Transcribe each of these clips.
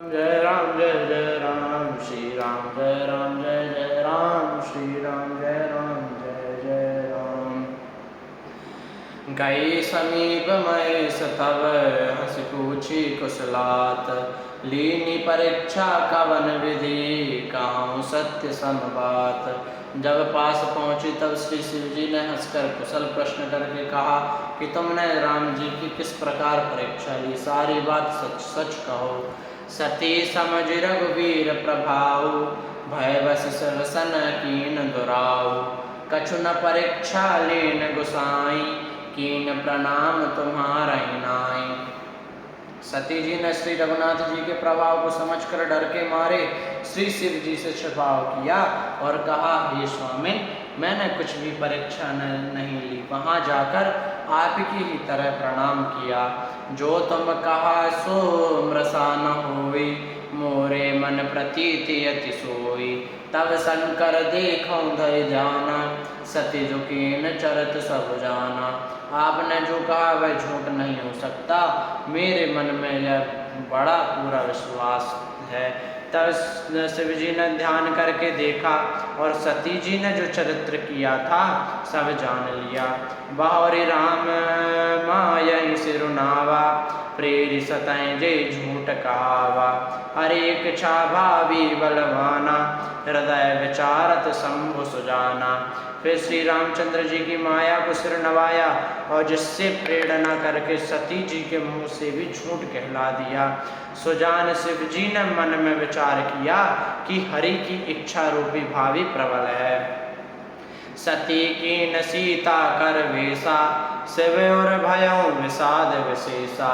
जय राम जय जय राम श्री राम जय राम जय जय राम श्री राम जय जय राम। गई समीप महेश तब हंस पूछी कुशलात, लीनी परीक्षा कवन विधि कहूँ सत्य सम बात। जब पास पहुँची तब श्री शिव जी ने हंसकर कुशल प्रश्न करके कहा कि तुमने राम जी की किस प्रकार परीक्षा ली, सारी बात सच सच कहो। सती समझ रघुवीर प्रभाव, भय बस सरसन कीन दुराऊ। कछु न परीक्षा लेन गुसाई, कीन प्रणाम तुम्हारा नाई। सती जी ने श्री रघुनाथ जी के प्रभाव को समझकर डर के मारे श्री शिव जी से छिपाव किया और कहा, हे स्वामिन, मैंने कुछ भी परीक्षा नहीं ली, वहाँ जाकर आपकी ही तरह प्रणाम किया। जो तुम कहा सो मृषा न होई, मोरे मन प्रतीति अति सोई। तब शंकर देखो धय ध्याना, सती झुकीन चरत सब जाना। आपने जो कहा वह झूठ नहीं हो सकता, मेरे मन में यह बड़ा पूरा विश्वास है। तब शिव जी ने ध्यान करके देखा और सती जी ने जो चरित्र किया था सब जान लिया। बाहरी राम मायई सिरुनावा, प्रेरि सतय जे झूठ कहावा। अरेक छा भावी बलवाना, हृदय विचारत शंभु सुजाना। फिर श्री रामचंद्र जी की माया को सिर नवाया और जिससे प्रेरणा करके सती जी के मुंह से भी झूठ कहला दिया। सुजान शिव जी ने मन में विचार किया कि हरि की इच्छा रूपी भावी प्रबल है। सती की न सीता कर वेसा, शिव और भयों विषाद विशेषा।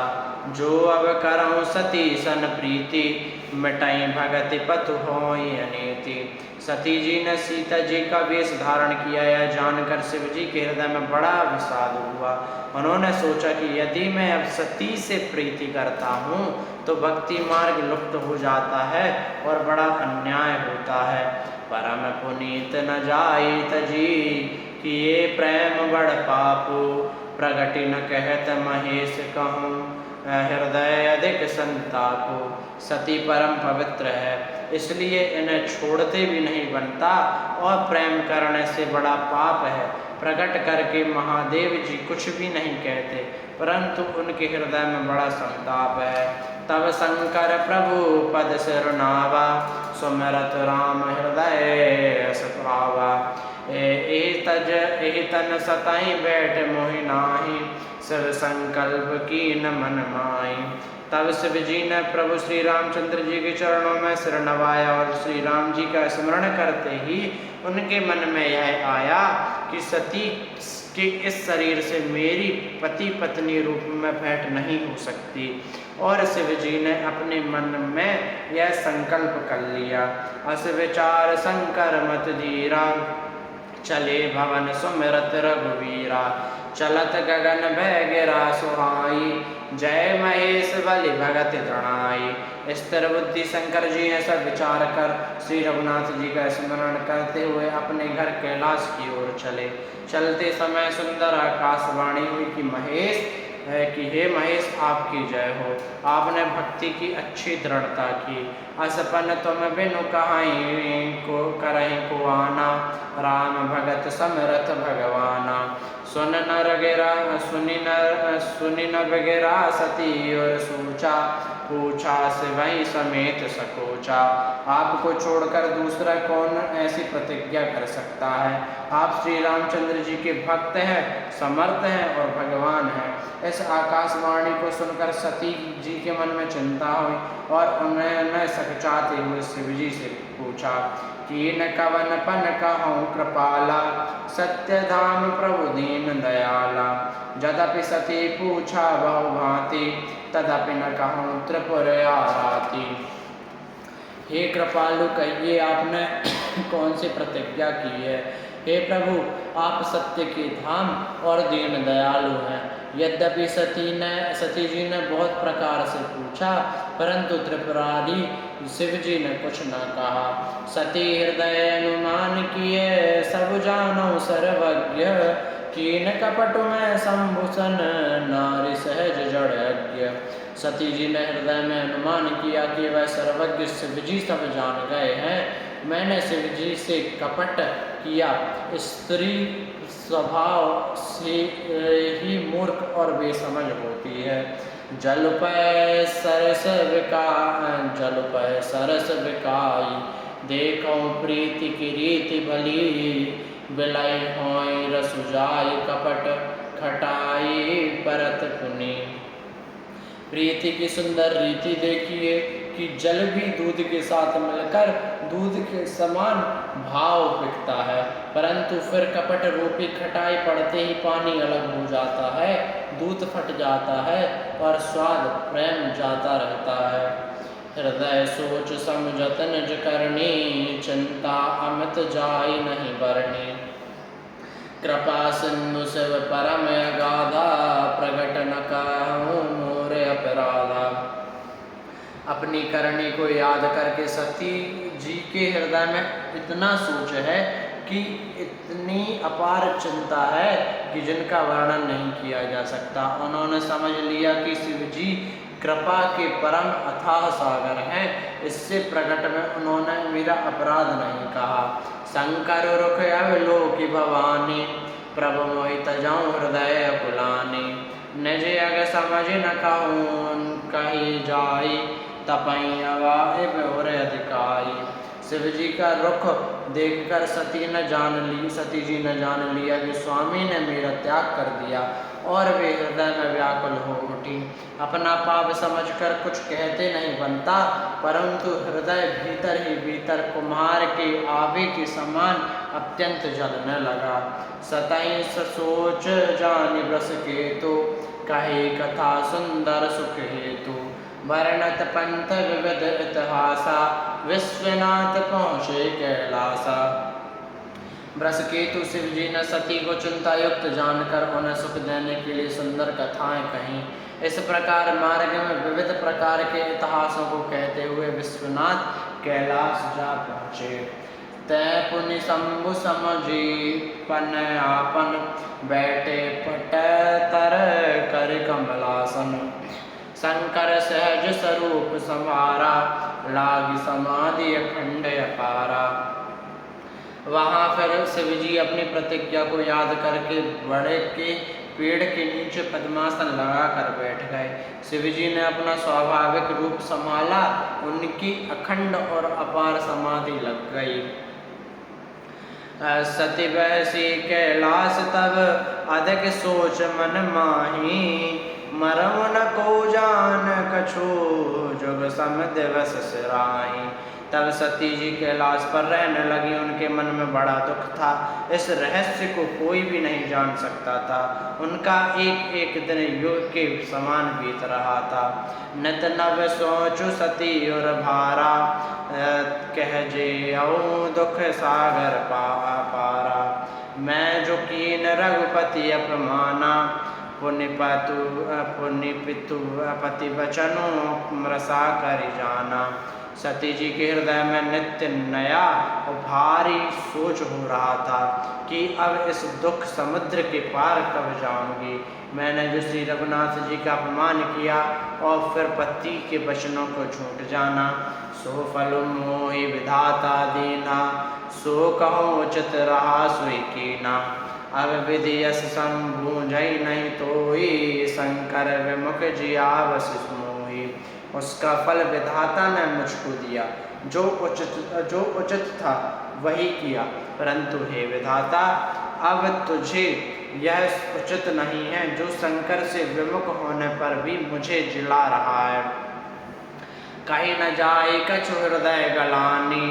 जो अब करऊँ सती सन प्रीति, मिटाई भगति पतु होई अनीति। सती जी ने सीता जी का वेश धारण किया, यह जानकर शिव जी के हृदय में बड़ा विषाद हुआ। उन्होंने सोचा कि यदि मैं अब सती से प्रीति करता हूँ तो भक्ति मार्ग लुप्त हो जाता है और बड़ा अन्याय होता है। परम पुनीत न जाई तजी, किए प्रेम बड़ पापो। प्रगति न कहत महेश कहूँ, हृदय अधिक संतापो। सती परम पवित्र है, इसलिए इन्हें छोड़ते भी नहीं बनता और प्रेम करने से बड़ा पाप है। प्रकट करके महादेव जी कुछ भी नहीं कहते, परंतु उनके हृदय में बड़ा संताप है। तब शंकर प्रभु पद सिरनावा, सुमिरत राम हृदय सतरावा। एहि तन सताई बैठ मोहि नाही, शिव संकल्प की न मन माई। तब शिव जी ने प्रभु श्री रामचंद्र जी के चरणों में सिर नवाया और श्री राम जी का स्मरण करते ही उनके मन में यह आया कि सती के इस शरीर से मेरी पति पत्नी रूप में भेंट नहीं हो सकती। और शिव जी ने अपने मन में यह संकल्प कर लिया। अस विचार शंकर मत धीरा, चले भवन सुमिरत रघुवीरा। चलत गगन भय गिरा सुहाई, जय महेश बलि भगत तृणाई। स्थिर बुद्धि शंकर जी ने सब विचार कर श्री रघुनाथ जी का स्मरण करते हुए अपने घर कैलाश की ओर चले। चलते समय सुंदर आकाशवाणी हुई कि हे महेश आपकी जय हो। आपने भक्ति की अच्छी दृढ़ता की। असपन तुम बिनु कहाई को करहि को आना, राम भगत समरथ भगवाना। सुनि न बगेरा सती और सोचा, पूछा शिवई समेत सकोचा। आपको छोड़कर दूसरा कौन ऐसी प्रतिज्ञा कर सकता है। आप श्री रामचंद्र जी के भक्त हैं, समर्थ हैं और भगवान हैं। इस आकाशवाणी को सुनकर सती जी के मन में चिंता हुई और उन्होंने सकचाते हुए शिव जी से पूछा कि न कवन पन कहूँ कृपाला, सत्य धाम प्रभु दीन दयाला। यद्यपि सती पूछा बहु भांति, तदपि न कहूँ त्रिपुर आराती। हे कृपालु, कहिए आपने कौन सी प्रतिज्ञा की है। हे प्रभु, आप सत्य के धाम और दीन दयालु हैं। यद्यपि सती जी ने बहुत प्रकार से पूछा, परंतु त्रिपुरारी शिव जी ने कुछ न कहा। सती हृदय अनुमान किए, सब जानो सर्वज्ञ। कीन कपट में संभूषण, नारी सहज जड़ यज्ञ। सती जी ने हृदय में अनुमान किया कि वह सर्वज्ञ शिव जी सब जान गए हैं। मैंने शिव जी से कपट किया। स्त्री स्वभाव से ही मूर्ख और बेसमझ होती है। जल पै सरस बिकाई, देखो प्रीति की रीति भली, बिलाई होय रसुजाई कपट खटाई परत पुनि। प्रीति की सुंदर रीति देखिए कि जल भी दूध के साथ मिलकर दूध के समान भाव बिकता है, परंतु फिर कपट रूपी खटाई पड़ते ही पानी अलग हो जाता है, दूध फट जाता है और स्वाद प्रेम जाता रहता है। हृदय सोच समझत निज करनी, चिंता अमित जाई नहीं बरनी। कृपा सिंधु शिव परम अगाधा, प्रगट न कहूँ मोरे अपराधा। अपनी करनी को याद करके सती जी के हृदय में इतना सोच है कि इतनी अपार चिंता है कि जिनका वर्णन नहीं किया जा सकता। उन्होंने समझ लिया कि शिव जी कृपा के परम अथाह सागर हैं। इससे प्रकट में उन्होंने मेरा अपराध नहीं कहा। शंकर रुख अवलोकि भवानी, प्रभु मोहि तजौं हृदय कुलानी। निज अग समझ न कहूँ कही जाई, तपई अवाइब और अधिकाई। शिव जी का रुख देखकर सती जी ने जान लिया कि स्वामी ने मेरा त्याग कर दिया और वे हृदय में व्याकुल हो उठी। अपना पाप समझकर कुछ कहते नहीं बनता, परंतु हृदय भीतर ही भीतर कुम्हार के आवे के समान अत्यंत जलने लगा। सतई सोच जानि ब्रस केतु, कहे कथा सुंदर सुख हेतु। वर्णत पंथ विविध इतिहासा, विश्वनाथ पहुँचे कैलासा। बृहस्पति शिव जी ने सती को चिंता युक्त जानकर उन्हें सुख देने के लिए सुंदर कथाएं कहीं। इस प्रकार मार्ग में विविध प्रकार के इतिहासों को कहते हुए विश्वनाथ कैलाश जा पहुँचे। तै पुनि शंभु समझी पन आपन, बैठे पट तर कर कमलासन। शंकर सहज स्वरूप समारा, लागी समाधि अखंड अपारा। वहाँ फिर शिव जी अपनी प्रतिज्ञा को याद करके बड़े के पेड़ के नीचे पद्मासन लगा कर बैठ गए। शिव जी ने अपना स्वाभाविक रूप संभाला, उनकी अखंड और अपार समाधि लग गई। सती बहसी कैलाश तब, अधिक सोच मन माही। मरम न को जान कछु, जुग सम दिवस सिराही। तब सती जी कैलाश पर रहने लगी। उनके मन में बड़ा दुख था। इस रहस्य को कोई भी नहीं जान सकता था। उनका एक एक दिन युग के समान बीत रहा था। नित नव सोचु सती और भारा, कह जे दुख सागर पारा। मैं जो कीन रघुपति अपमाना, पुण्य पितु पति बचनो रसा कर जाना। सती जी के हृदय में नित्य नया और भारी सोच हो रहा था कि अब इस दुख समुद्र के पार कब जाऊंगी। मैंने जो श्री रघुनाथ जी का अपमान किया और फिर पति के वचनों को झूठ जाना, सो फल मोहि विधाता दीना। सो कहो उचित रहा सोई कीना। अब विधि यस संबूझई नहीं तोई, शंकर विमुख जिया बस मोही। उसका फल विधाता ने मुझको दिया। जो उचित था वही किया, परंतु हे विधाता, अब तुझे यह उचित नहीं है जो शंकर से विमुख होने पर भी मुझे जिला रहा है। कहीं न जाए कछु हृदय गलानी,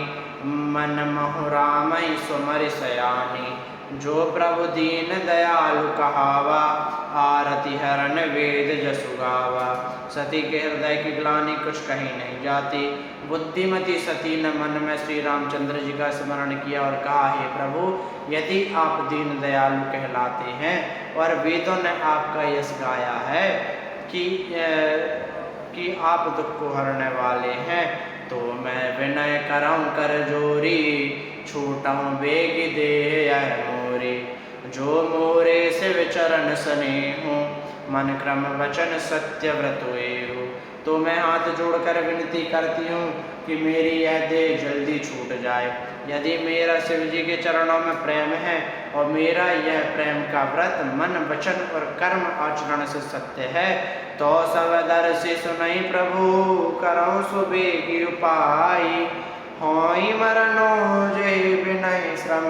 मन महु रामई सुमरि सयानी। जो प्रभु दीन दयालु कहावा, आरती हरण वेद जसु गावा। सती के हृदय की ग्लानि कुछ कहीं नहीं जाती। बुद्धिमती सती ने मन में श्री रामचंद्र जी का स्मरण किया और कहा, हे प्रभु, यदि आप दीन दयालु कहलाते हैं और वेदों ने आपका यश गाया है कि आप दुख को हरने वाले हैं, तो मैं विनय करऊं कर जोरी। छूटऊं बेग देह यह मोरी। जो मोरे शिव चरण स्नेहु, मन क्रम वचन सत्य व्रत एहु। तो मैं हाथ जोड़कर विनती करती हूँ कि मेरी यह देह जल्दी छूट जाए। यदि मेरा शिव जी के चरणों में प्रेम है और मेरा यह प्रेम का व्रत मन वचन और कर्म आचरण से सत्य है, तो सब दर्शी सुनई प्रभु करो सुबेगी उपाय। होई मरनो जय विनय श्रम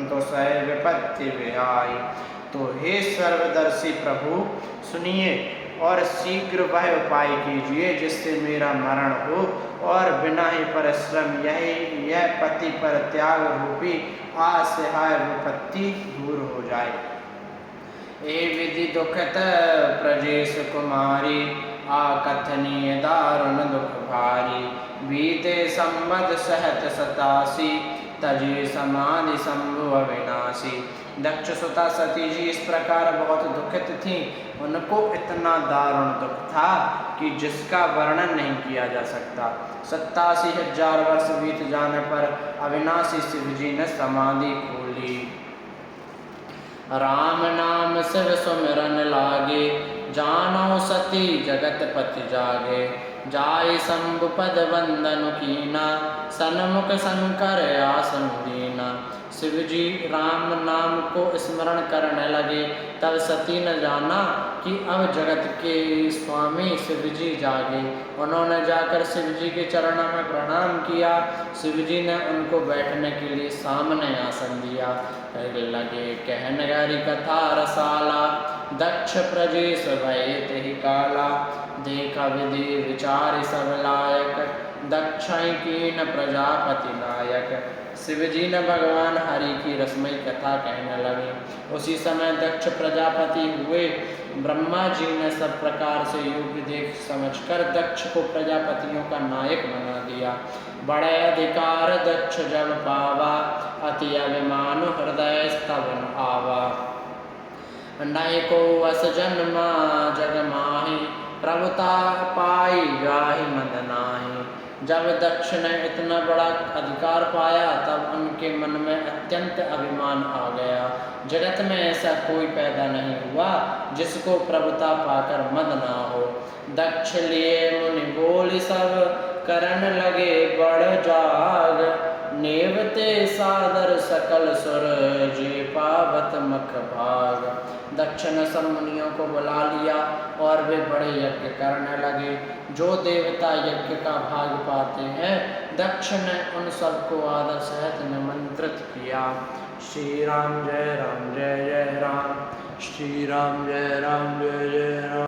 तो सह विपत्ति विहाई। तो हे सर्वदर्शी प्रभु सुनिए और शीघ्र वह उपाय कीजिए जिससे मेरा मरण हो और बिना ही परिश्रम यह पति पर त्याग रूपी असहाय विपत्ति दूर हो जाए। ए विधि दुखत प्रजेश कुमारी आकथनीय दारुण दुख भारी। बीते संबद सहत 87 तजे समाधि शंभु अविनाशी। दक्ष सुता सती जी इस प्रकार बहुत दुखित थीं। उनको इतना दारुण दुख था कि जिसका वर्णन नहीं किया जा सकता। 87,000 वर्ष बीत जाने पर अविनाशी शिव जी ने समाधि खोली। राम नाम शिव सुमिरन लागे जानो सती जगत पति जागे। जाय शंभु पद वंदन कीना सन्मुख शंकर आसन दीना। शिव जी राम नाम को स्मरण करने लगे। तब सती ने जाना कि अब जगत के स्वामी शिव जी जागे। उन्होंने जाकर शिव जी के चरणों में प्रणाम किया। शिव जी ने उनको बैठने के लिए सामने आसन दिया। लगे कहन गहरी कथा रसाला दक्ष प्रजेश भय तेहि काला। देखा विधि विचार सब लायक दक्ष कीन प्रजापति नायक। शिव जी ने भगवान हरि की रसमयी कथा कहने लगे। उसी समय दक्ष प्रजापति हुए। ब्रह्मा जी ने सब प्रकार से योग्य देख समझकर दक्ष को प्रजापतियों का नायक बना दिया। बड़े अधिकार दक्ष जब पावा अति अभिमान हृदय स्तवन आवा। नय को वस जन्मा जग माहि प्रभुता पाई जाहि मद नाहि। जब दक्ष ने इतना बड़ा अधिकार पाया तब उनके मन में अत्यंत अभिमान आ गया। जगत में ऐसा कोई पैदा नहीं हुआ जिसको प्रभुता पाकर मद ना हो। दक्ष लिए मुनि बोल सब करन लगे बड़ जाग। नेवते सादर सकल सुर जे पावत मख भाग। दक्ष ने सब मुनियों को बुला लिया और वे बड़े यज्ञ करने लगे। जो देवता यज्ञ का भाग पाते हैं दक्ष ने उन सबको आदर सहित निमंत्रित किया। श्री राम जय राम जय जय राम। श्री राम जय राम जय जय राम।